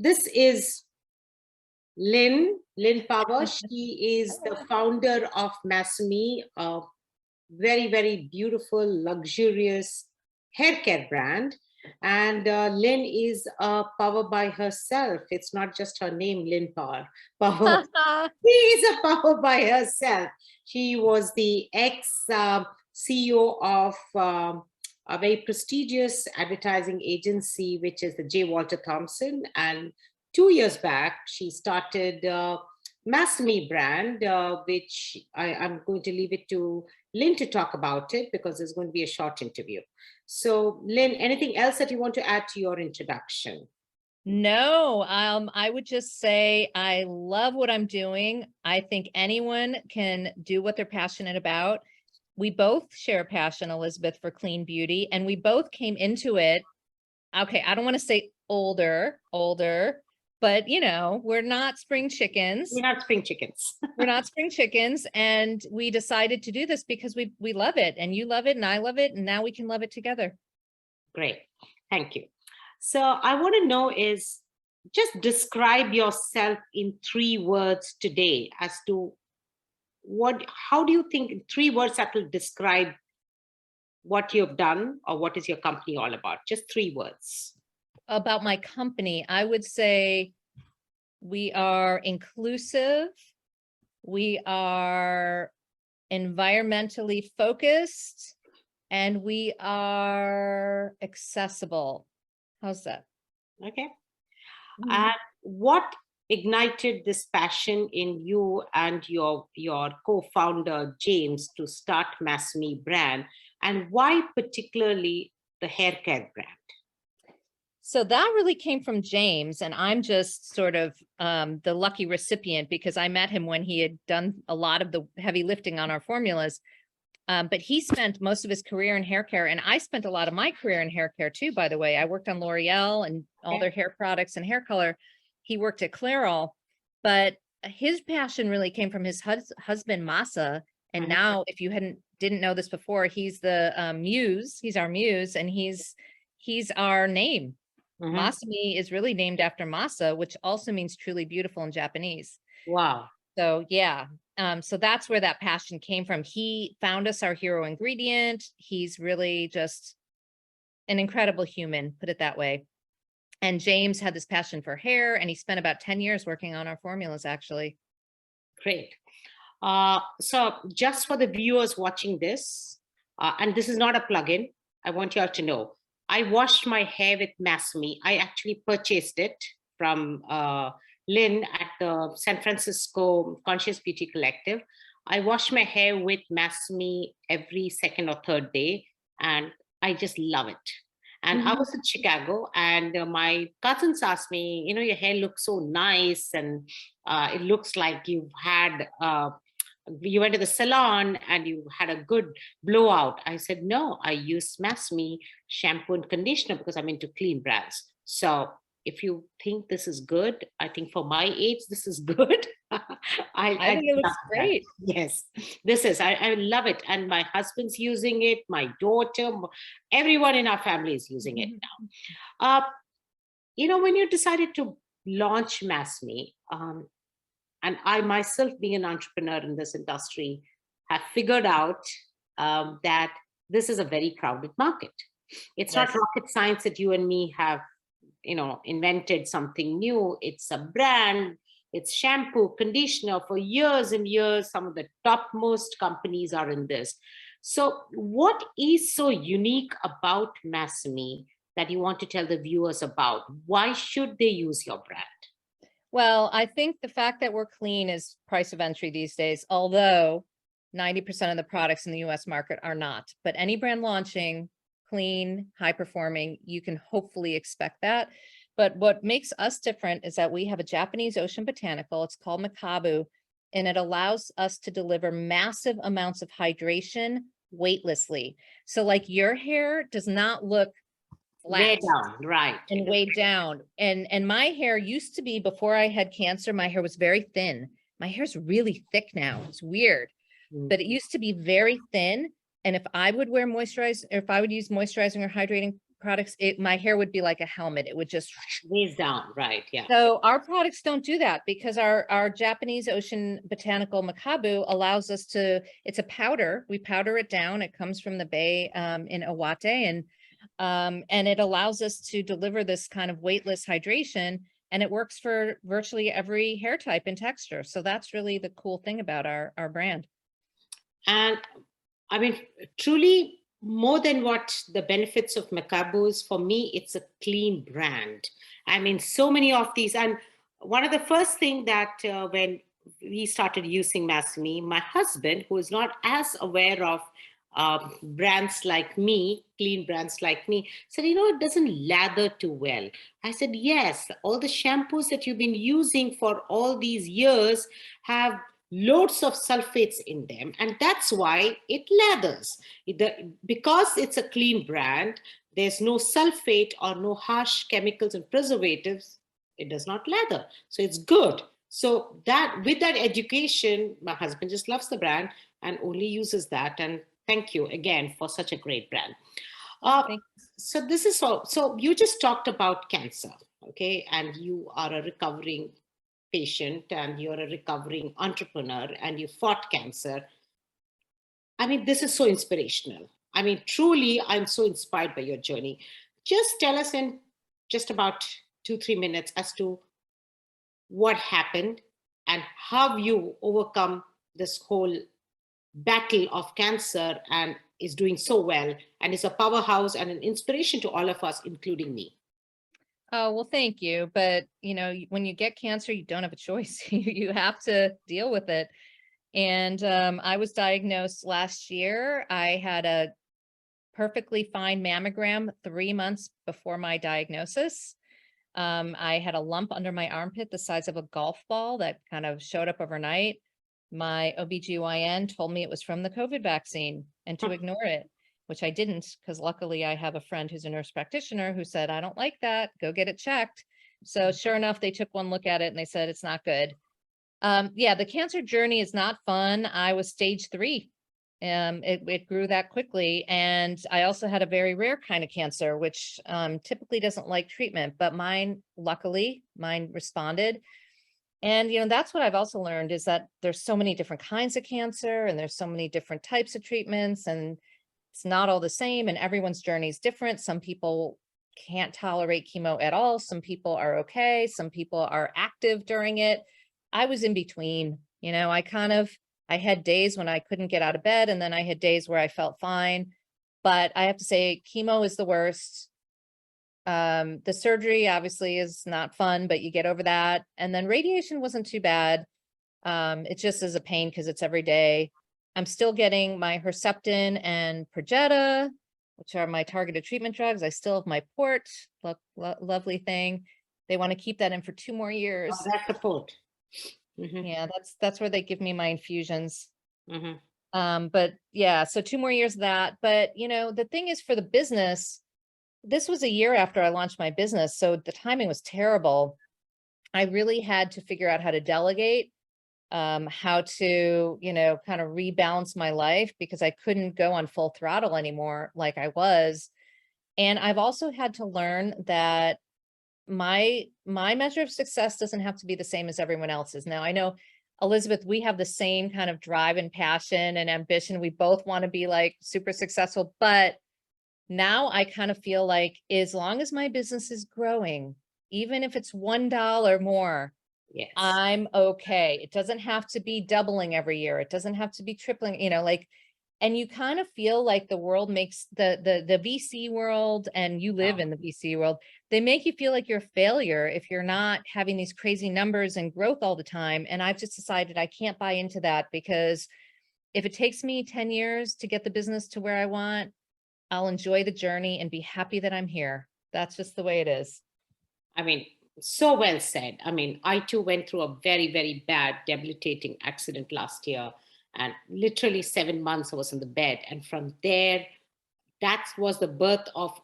this is Lynn Power. She is the founder of Masami, a very, very beautiful, luxurious hair care brand. And Lynn is a power by herself. It's not just her name, Lynn Power. She is a power by herself. She was the ex-CEO of a very prestigious advertising agency, which is the J. Walter Thompson. And 2 years back, she started Masami brand, which I'm going to leave it to Lynn to talk about it because there's going to be a short interview. So Lynn, anything else that you want to add to your introduction? No, I would just say I love what I'm doing. I think anyone can do what they're passionate about. We both share a passion, Elizabeth, for clean beauty, and we both came into it. Okay, I don't want to say older, but you know, we're not spring chickens. We're not spring chickens. We're not spring chickens. And we decided to do this because we love it, and you love it and I love it. And now we can love it together. Great. Thank you. So I want to know is just describe yourself in 3 words today as to how do you think 3 words that will describe what you've done or what is your company all about? Just 3 words. About my company, I would say we are inclusive, we are environmentally focused, and we are accessible. How's that? Okay. And what ignited this passion in you and your co-founder James to start Masami brand, and why particularly the hair care brand? So that really came from James, and I'm just sort of the lucky recipient because I met him when he had done a lot of the heavy lifting on our formulas. But he spent most of his career in hair care, and I spent a lot of my career in hair care too, by the way. I worked on L'Oreal and all their hair products and hair color. He worked at Clairol, but his passion really came from his husband, Masa. And now, if you didn't know this before, he's the muse. He's our muse, and he's our name. Masami is really named after Masa, which also means truly beautiful in Japanese. Wow. So yeah. So that's where that passion came from. He found us our hero ingredient. He's really just an incredible human, put it that way. And James had this passion for hair, and he spent about 10 years working on our formulas, actually. Great. So just for the viewers watching this, and this is not a plug-in, I want you all to know, I washed my hair with Masami. I actually purchased it from Lynn at the San Francisco Conscious Beauty Collective. I wash my hair with Masami every 2nd or 3rd day, and I just love it. And I was in Chicago, and my cousins asked me, you know, your hair looks so nice, and it looks like you've had, you went to the salon and you had a good blowout. I said, no, I use Masami shampoo and conditioner because I'm into clean brands. So if you think this is good, I think for my age, this is good. I think it looks great. Yes, this is, I love it. And my husband's using it, my daughter, everyone in our family is using it now. You know, when you decided to launch Masami, and I myself being an entrepreneur in this industry have figured out that this is a very crowded market. It's not rocket science that you and me have, you know, invented something new. It's a brand, it's shampoo, conditioner for years and years. Some of the topmost companies are in this. So what is so unique about Masami that you want to tell the viewers about? Why should they use your brand? Well, I think the fact that we're clean is price of entry these days, although 90% of the products in the US market are not. But any brand launching clean, high performing, you can hopefully expect that. But what makes us different is that we have a Japanese ocean botanical. It's called Makabu, and it allows us to deliver massive amounts of hydration weightlessly. So like your hair does not look flat, way down, right, and weighed down. And my hair used to be, before I had cancer, my hair was very thin. My hair's really thick now. It's weird, but it used to be very thin. And if I would wear moisturizer, if I would use moisturizing or hydrating products, my hair would be like a helmet. It would just. Weighs down, right? Yeah. So our products don't do that because our Japanese Ocean Botanical Makabu allows us to, it's a powder. We powder it down. It comes from the bay in Iwate, and it allows us to deliver this kind of weightless hydration, and it works for virtually every hair type and texture. So that's really the cool thing about our brand. And I mean, truly, more than what the benefits of Makabu is, for me, it's a clean brand. I mean, so many of these. And one of the first thing that when we started using Masami, my husband, who is not as aware of brands like me, clean brands like me, said, it doesn't lather too well. I said, yes, all the shampoos that you've been using for all these years have loads of sulfates in them, and that's why it lathers. Because it's a clean brand, there's no sulfate or no harsh chemicals and preservatives, it does not lather, so it's good. So that, with that education, my husband just loves the brand and only uses that. And thank you again for such a great brand. So this is all. So you just talked about cancer, okay, and you are a recovering patient and you're a recovering entrepreneur and you fought cancer. I mean, this is so inspirational. I mean, truly, I'm so inspired by your journey. Just tell us in just about 2-3 minutes as to what happened and how you overcome this whole battle of cancer and is doing so well and is a powerhouse and an inspiration to all of us, including me. Oh, well, thank you. But, when you get cancer, you don't have a choice. You have to deal with it. And I was diagnosed last year. I had a perfectly fine mammogram 3 months before my diagnosis. I had a lump under my armpit the size of a golf ball that kind of showed up overnight. My OBGYN told me it was from the COVID vaccine and to ignore it, which I didn't, because luckily I have a friend who's a nurse practitioner who said, I don't like that, go get it checked. So sure enough, they took one look at it and they said, it's not good. Yeah, the cancer journey is not fun. I was stage 3. It grew that quickly. And I also had a very rare kind of cancer, which typically doesn't like treatment, but luckily, mine responded. And, that's what I've also learned is that there's so many different kinds of cancer and there's so many different types of treatments, and it's not all the same, and everyone's journey is different. Some people can't tolerate chemo at all. Some people are okay. Some people are active during it. I was in between, I had days when I couldn't get out of bed, and then I had days where I felt fine. But I have to say, chemo is the worst. The surgery obviously is not fun, but you get over that. And then radiation wasn't too bad. It just is a pain because it's every day. I'm still getting my Herceptin and Perjeta, which are my targeted treatment drugs. I still have my port, lovely thing. They want to keep that in for 2 more years. Oh, that's the port. Mm-hmm. Yeah, that's where they give me my infusions. Mm-hmm. But yeah, so 2 more years of that. But the thing is, for the business, this was a year after I launched my business, so the timing was terrible. I really had to figure out how to delegate, how to, kind of rebalance my life, because I couldn't go on full throttle anymore like I was. And I've also had to learn that my measure of success doesn't have to be the same as everyone else's. Now, I know, Elizabeth, we have the same kind of drive and passion and ambition. We both want to be like super successful, but now I kind of feel like as long as my business is growing, even if it's $1 more, Yes. I'm okay. It doesn't have to be doubling every year. It doesn't have to be tripling, and you kind of feel like the world makes the VC world, and you live in the VC world, they make you feel like you're a failure if you're not having these crazy numbers and growth all the time. And I've just decided I can't buy into that, because if it takes me 10 years to get the business to where I want, I'll enjoy the journey and be happy that I'm here. That's just the way it is. I mean, so well said. I mean, I too went through a very, very bad, debilitating accident last year, and literally 7 months I was in the bed. And from there, that was the birth of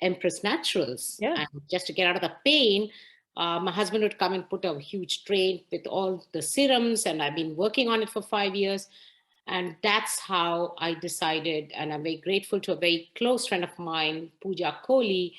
Empress Naturals. Yeah. And just to get out of the pain, my husband would come and put a huge tray with all the serums, and I've been working on it for 5 years. And that's how I decided, and I'm very grateful to a very close friend of mine, Pooja Kohli.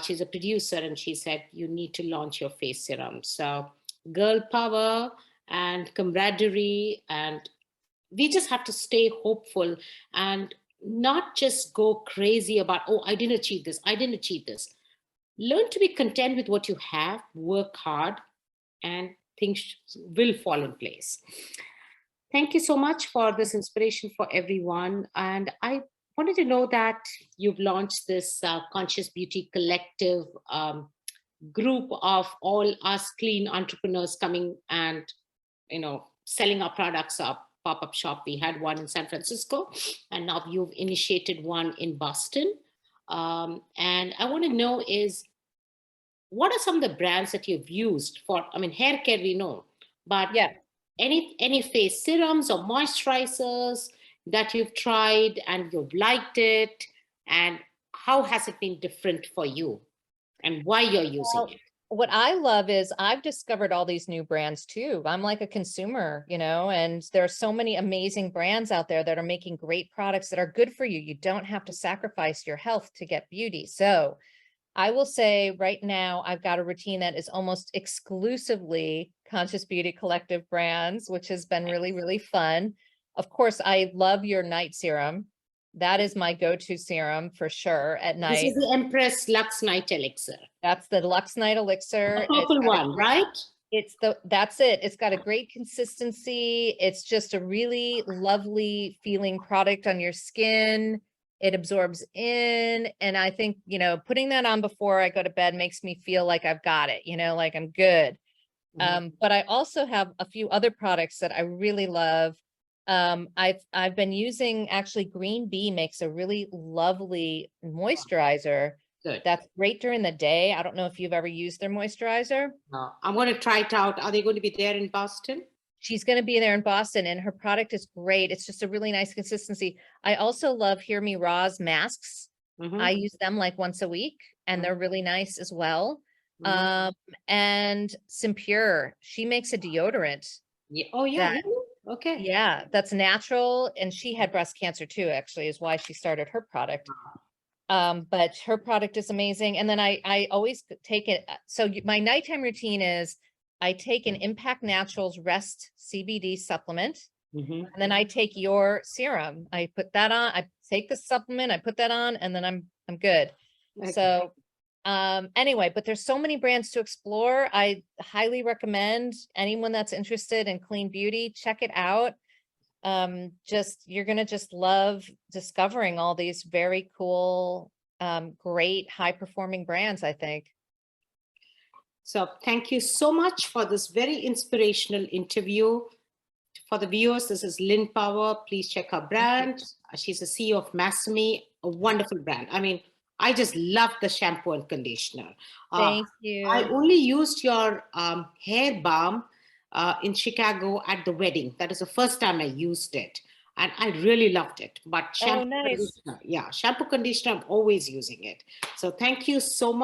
She's a producer, and she said, you need to launch your face serum. So girl power and camaraderie, and we just have to stay hopeful and not just go crazy about, oh, I didn't achieve this, I didn't achieve this. Learn to be content with what you have, work hard, and things will fall in place. Thank you so much for this inspiration for everyone. And I wanted to know that you've launched this Conscious Beauty Collective group of all us clean entrepreneurs coming and, selling our products up. Pop-up shop. We had one in San Francisco, and now you've initiated one in Boston. And I want to know is, what are some of the brands that you've used for, hair care we know, but Yeah. any face serums or moisturizers that you've tried and you've liked it, and how has it been different for you and why you're using it? What I love is I've discovered all these new brands too. I'm like a consumer, and there are so many amazing brands out there that are making great products that are good for you. You don't have to sacrifice your health to get beauty. So I will say right now, I've got a routine that is almost exclusively Conscious Beauty Collective brands, which has been really, really fun. Of course, I love your night serum. That is my go-to serum for sure at night. This is the Empress Lux Night Elixir. That's the Lux Night Elixir. The purple one, right? That's it. It's got a great consistency. It's just a really lovely feeling product on your skin. It absorbs in. And I think, putting that on before I go to bed makes me feel like I've got it, like I'm good. But I also have a few other products that I really love. I've been using, actually, Green Bee makes a really lovely moisturizer. Good. That's great during the day. I don't know if you've ever used their moisturizer. No, I'm going to try it out. Are they going to be there in Boston? She's going to be there in Boston, and her product is great. It's just a really nice consistency. I also love Hear Me Raw's masks. I use them like once a week, and they're really nice as well. And Simpure, she makes a deodorant. Yeah. Oh, yeah. Okay. Yeah, that's natural. And she had breast cancer too, actually, is why she started her product. But her product is amazing. And then I always take it. So my nighttime routine is I take an Impact Naturals Rest CBD supplement. And then I take your serum. I put that on, I take the supplement, I put that on, and then I'm good. Okay. So anyway, but there's so many brands to explore. I highly recommend anyone that's interested in clean beauty, check it out. You're going to just love discovering all these very cool, great high performing brands, I think. So thank you so much for this very inspirational interview. For the viewers, this is Lynn Power. Please check her brand. She's a CEO of Masami, a wonderful brand. I just love the shampoo and conditioner. Thank you. I only used your hair balm in Chicago at the wedding. That is the first time I used it, and I really loved it. But shampoo, nice. Conditioner, shampoo conditioner, I'm always using it. So thank you so much.